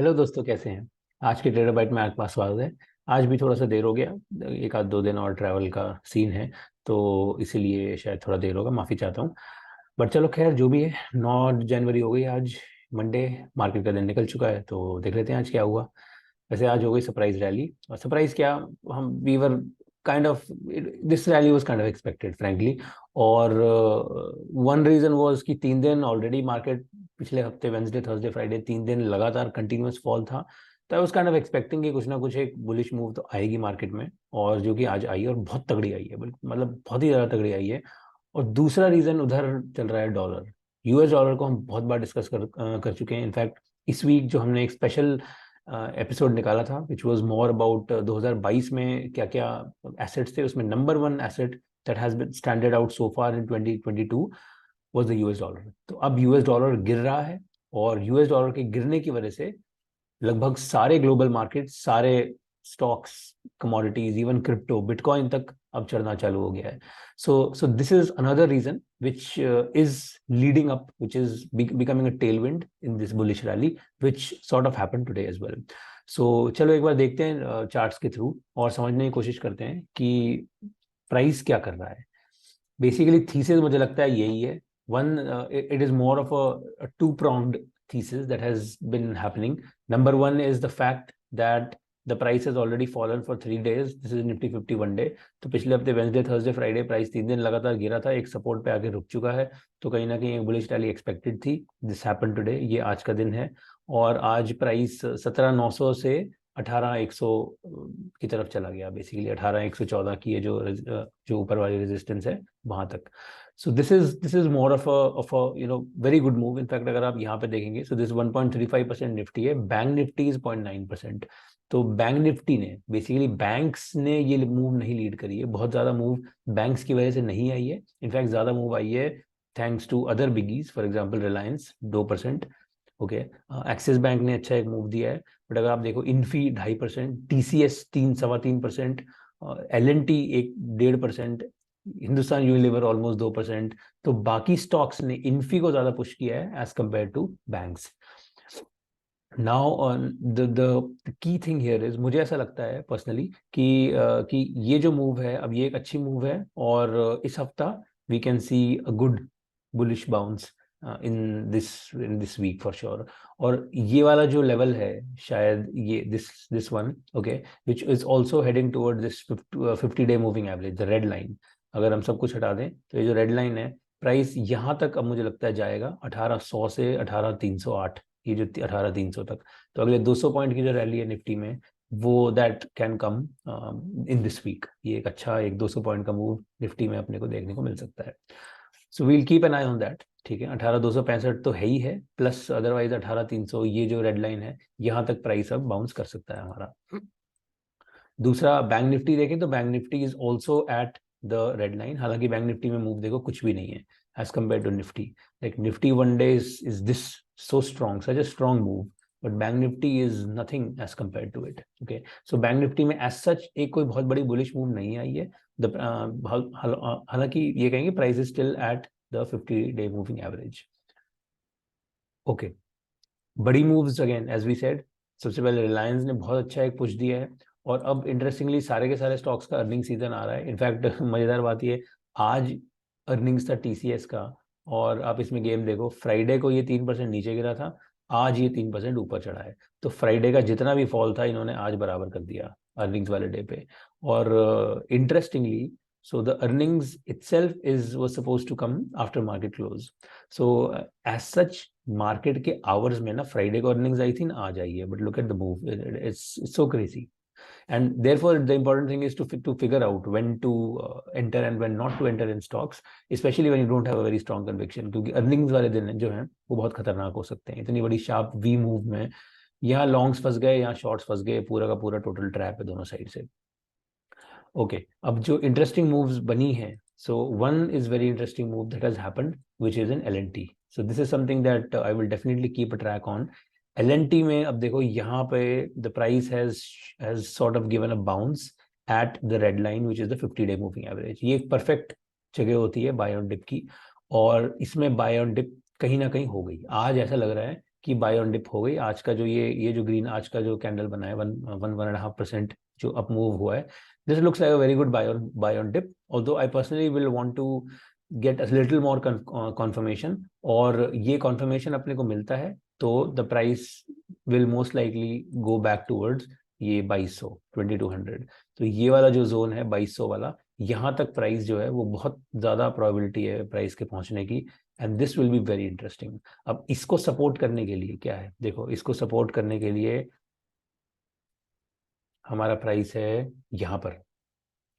Hello दोस्तों, कैसे हैं। आज के ट्रेडर बाइट में आपका पास स्वागत है। आज भी थोड़ा सा देर हो गया, एक आध दो दिन और ट्रैवल का सीन है, तो इसीलिए शायद थोड़ा देर होगा, माफ़ी चाहता हूँ। बट चलो खैर, जो भी है, 9 जनवरी हो गई आज, मंडे। मार्केट का दिन निकल चुका है, तो देख लेते हैं आज क्या हुआ। वैसे आज हो गई सरप्राइज रैली, और सरप्राइज क्या, हम we were kind of, this rally was kind of expected frankly. और वन रीजन वाज कि 3 दिन ऑलरेडी मार्केट, पिछले हफ्ते वेंसडे थर्सडे फ्राइडे 3 दिन लगातार कंटिन्यूअस फॉल था। तो I was kind of expecting कि कुछ ना कुछ एक बुलिश मूव तो आएगी मार्केट में, और जो कि आज आई है और बहुत तगड़ी आई है, बिल्कुल मतलब बहुत ही ज़्यादा तगड़ी आई है। और दूसरा रीजन उधर चल रहा है डॉलर। यूएस डॉलर को हम बहुत बार डिस्कस कर चुके हैं। इनफैक्ट इस वीक जो हमने एक स्पेशल एपिसोड निकाला था विच वाज मोर अबाउट 2022 में क्या क्या एसेट्स थे, उसमें नंबर one asset that has been standard out so far in 2022 was the US dollar. तो अब यूएस डॉलर गिर रहा है, और यूएस डॉलर के गिरने की वजह से लगभग सारे ग्लोबल मार्केट, सारे stocks, commodities, even crypto, bitcoin तक अब चढ़ना चालू हो गया है। So this is another reason which is leading up, which is becoming a tailwind in this bullish rally, which sort of happened today as well. So चलो एक बार देखते हैं चार्ट्स के थ्रू, और समझने की कोशिश करते हैं कि प्राइस क्या कर रहा है। बेसिकली थीसिस मुझे लगता है यही है। One, it is more of a two pronged thesis that has been happening. Number one is the fact that the price has already fallen for 3 days. This is Nifty 50 one day. तो पिछले हफ्ते Wednesday Thursday Friday price 3 दिन लगातार गिरा था, एक support पे आके रुक चुका है। तो कहीं ना कहीं एक बुलिश रैली एक्सपेक्टेड थी। दिस हैपन टुडे, ये आज का दिन है। और आज प्राइस 17,900 से 18,100 की तरफ चला गया। बेसिकली 18,114 की है जो ऊपर वाली रेजिस्टेंस है, वहां तक। सो this is more of a very good move. In fact अगर आप यहाँ पे देखेंगे, सो दिस 1.35% निफ्टी है, बैंक निफ्टी इज 0.9%। तो बैंक निफ्टी ने बेसिकली, बैंक्स ने ये मूव नहीं लीड करी है, बहुत ज्यादा मूव बैंक्स की वजह से नहीं आई है। इनफैक्ट ज्यादा मूव आई है thanks to other biggies, for example Reliance 2%। Okay, Axis bank ने अच्छा एक मूव दिया है। बट अगर आप देखो, इन्फी 2.5%, टीसीएस 3 सवा 3%, एल&टी 1 1.5%, हिंदुस्तान यूनिलीवर ऑलमोस्ट 2%। तो बाकी स्टॉक्स ने इन्फी को ज्यादा पुश किया है as compare to banks. Now the key thing here is, मुझे ऐसा लगता है पर्सनली कि ये जो मूव है अब, ये एक अच्छी मूव है, और इस हफ्ता we can see a good bullish bounce in this week for sure. और ये वाला जो लेवल है, शायद ये this one, okay, which is also heading toward this 50 day moving average, the red line. अगर हम सब कुछ हटा दें तो ये जो रेड लाइन है, प्राइस यहाँ तक अब मुझे लगता है जाएगा 1800 से 18,308, ये जो 18,300 तक। तो अगले 200 पॉइंट की जो रैली है निफ्टी में, वो that can come in this week. ये एक अच्छा, एक 200 पॉइंट का मूव निफ्टी में अपने को देखने को मिल सकता है। So we'll keep an eye on that. ठीक है, 18,265 तो है ही है, प्लस अदरवाइज 18,300, ये जो रेड लाइन है, यहाँ तक प्राइस अब बाउंस कर सकता है हमारा। दूसरा, बैंक निफ्टी देखें तो bank Nifty is also at the red line. हालांकि बैंक निफ्टी में मूव देखो कुछ भी नहीं है as compare to Nifty. Like Nifty one day is this so strong, such a strong move, but bank Nifty is nothing as compare to it. Okay, so bank Nifty में as such एक कोई बहुत बड़ी बुलिश मूव नहीं आई है। हालांकि ये कहेंगे price is still at the 50 day moving average. Okay, बड़ी moves again as we said, सबसे पहले रिलायंस ने बहुत अच्छा एक पुश दिया है। और अब इंटरेस्टिंगली सारे के सारे स्टॉक्स का अर्निंग सीजन आ रहा है। इनफैक्ट मजेदार बात ये, आज अर्निंग्स था टीसीएस का, और आप इसमें गेम देखो, फ्राइडे को ये 3% नीचे गिरा था, आज ये 3% ऊपर चढ़ा है। तो फ्राइडे का जितना भी फॉल था, इन्होंने आज बराबर कर दिया अर्निंग्स वाले डे पे। और interestingly, so the earnings itself is was supposed to come after market close. So as such, market के आवर्स में ना फ्राइडे को अर्निंग्स आई थी ना, आ जाइए, but look at the move, it's so crazy. And therefore the important thing is to figure out when to enter and when not to enter in stocks, specially when you don't have a very strong conviction, क्योंकि earnings वाले दिन जो हैं वो बहुत खतरनाक हो सकते हैं। इतनी बड़ी शार्प वी मूव में यहाँ लॉन्ग्स फंस गए, यहाँ शॉर्ट्स फंस गए, पूरा का पूरा टोटल ट्रैप है दोनों साइड से। ओके, अब जो इंटरेस्टिंग मूव्स बनी हैं, so one is very interesting move that has happened, which is in L&T. So this is something that I will definitely keep a track on. L&T में अब देखो, यहाँ पे the price has sort of given a bounce at the red line, which is the 50 day moving average. ये एक perfect जगह होती है बाय ऑन डिप की, और इसमें बाय ऑन डिप कहीं ना कहीं हो गई। आज ऐसा लग रहा है कि बाय ऑन डिप हो गई। आज का जो ये जो ग्रीन आज का जो कैंडल बना है 1.5% जो अप मूव हुआ है, this looks like a very good buy on dip, although I personally will want to get a little more confirmation, और ये कन्फर्मेशन अपने को मिलता है तो the price will most likely go back towards ये 2200 2200। तो ये वाला जो जोन है 2200 वाला, यहाँ तक प्राइस जो है वो बहुत ज़्यादा प्रोबेबिलिटी है प्राइस के पहुंचने की, and this will be very interesting. अब इसको सपोर्ट करने के लिए क्या है, देखो इसको सपोर्ट करने के लिए हमारा प्राइस है यहाँ पर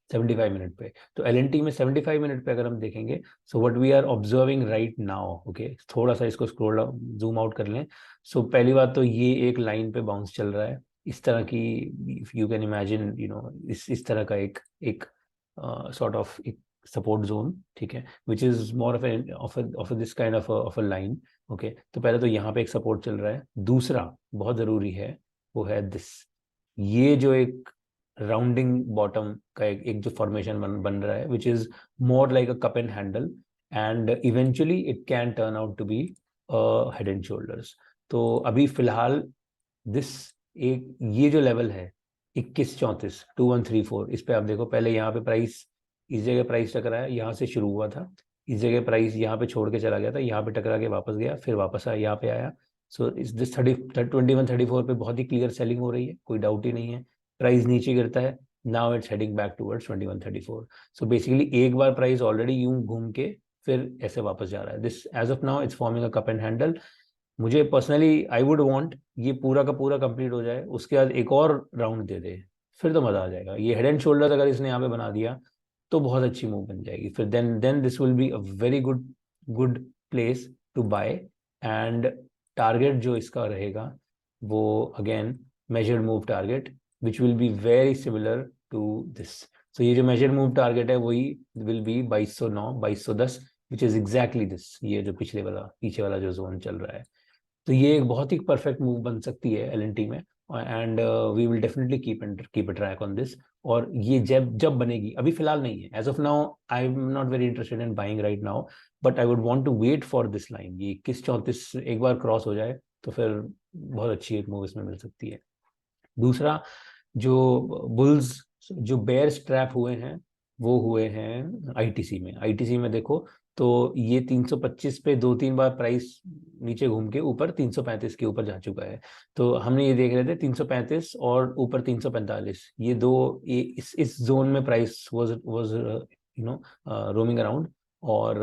75 मिनट पे। तो एल में 75 मिनट पे अगर हम देखेंगे, so what we are observing right now, okay थोड़ा सा इसको स्क्रॉल जूम आउट कर लें। सो पहली बात तो ये एक लाइन पे बाउंस चल रहा है इस तरह की, you can imagine you know इस तरह का एक एक सॉर्ट ऑफ एक सपोर्ट जोन, ठीक है, which is more of this kind of a line. Okay, तो पहले तो यहाँ पे एक सपोर्ट चल रहा है। दूसरा बहुत जरूरी है वो है दिस, ये जो एक राउंडिंग बॉटम का एक जो फॉर्मेशन बन रहा है, which is more like a cup and handle, and eventually it can turn out to be head and shoulders. तो अभी फिलहाल दिस एक ये जो लेवल है 2134 2134, इस पे आप देखो, पहले यहाँ पे प्राइस इस जगह प्राइस टकराया, यहाँ से शुरू हुआ था, इस जगह प्राइस यहाँ पे छोड़ के चला गया था, यहाँ पे टकरा के वापस गया, फिर वापस आया, यहाँ पे आया। सो इस दिस 2134 पे बहुत ही क्लियर सेलिंग हो रही है, कोई डाउट ही नहीं है। प्राइस नीचे गिरता है, now it's heading back towards 2134। So basically एक बार प्राइस ऑलरेडी यूं घूम के फिर ऐसे वापस जा रहा है। This as of now it's forming a cup and handle. मुझे पर्सनली आई वुड वांट ये पूरा का पूरा कंप्लीट हो जाए, उसके बाद एक और राउंड दे दे, फिर तो मजा आ जाएगा। ये हेड एंड शोल्डर्स अगर इसने यहाँ पे बना दिया तो बहुत अच्छी मूव बन जाएगी, फिर then this will be a very good good place to buy. And target जो इसका रहेगा वो again measured move target, which will be very similar to this. तो ये जो मेजर्ड मूव टारगेट है वही will be 2209 2210, which is exactly this, ये जो पिछले वाला पीछे वाला जो जोन चल रहा है। तो ये एक बहुत ही परफेक्ट मूव बन सकती है एल में, and we will definitely keep a track on this. और ये जब जब बनेगी, अभी फिलहाल नहीं है, as of now I am not very interested in buying right now, but I would want to wait for this line. ये 2134 एक बार क्रॉस हो जाए तो फिर बहुत अच्छी एक मूव इसमें मिल सकती है। दूसरा, जो बुल्स जो बेयर स्ट्रैप हुए हैं वो हुए हैं आईटीसी में देखो, तो ये 325 पे दो तीन बार प्राइस नीचे घूम के ऊपर 335 के ऊपर जा चुका है। तो हमने ये देख रहे थे 335 और ऊपर 345, ये दो ये इस जोन में price was you know roaming around. और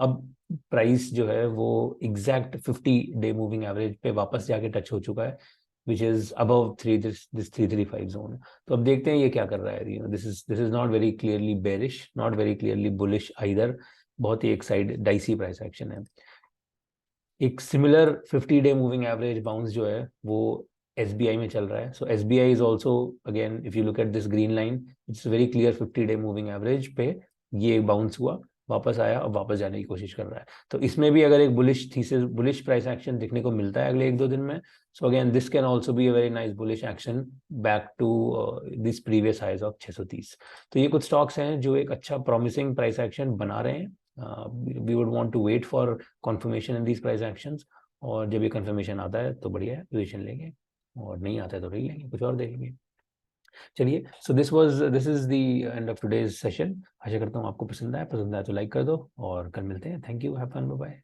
अब प्राइस जो है वो एग्जैक्ट 50 डे मूविंग एवरेज पे वापस जाके टच हो चुका है, which is above this 335 zone। तो अब देखते हैं ये क्या कर रहा है। This is not very clearly bearish, not very clearly bullish either, बहुत ही एक साइड डाइसी प्राइस एक्शन है। एक similar 50 day moving average bounce जो है वो एसबीआई में चल रहा है। So SBI is also again if you look at this green line, it's very clear 50 day moving average पे ये बाउंस हुआ, वापस आया और वापस जाने की कोशिश कर रहा है। तो इसमें भी अगर एक bullish thesis bullish price action दिखने को मिलता है अगले एक दो दिन में, so again this can also be a very nice bullish action back to this previous highs of 630। तो ये कुछ स्टॉक्स हैं जो एक अच्छा प्रॉमिसिंग प्राइस एक्शन बना रहे हैं। We would want to wait for confirmation in these price actions, और जब ये कंफर्मेशन आता है तो बढ़िया है, पोजीशन लेंगे, और नहीं आता है तो नहीं लेंगे, कुछ और देखेंगे। चलिए, so this is the end of today's session. आशा करता हूँ आपको पसंद आया तो लाइक कर दो, और कल मिलते हैं। Thank you, have fun, bye bye.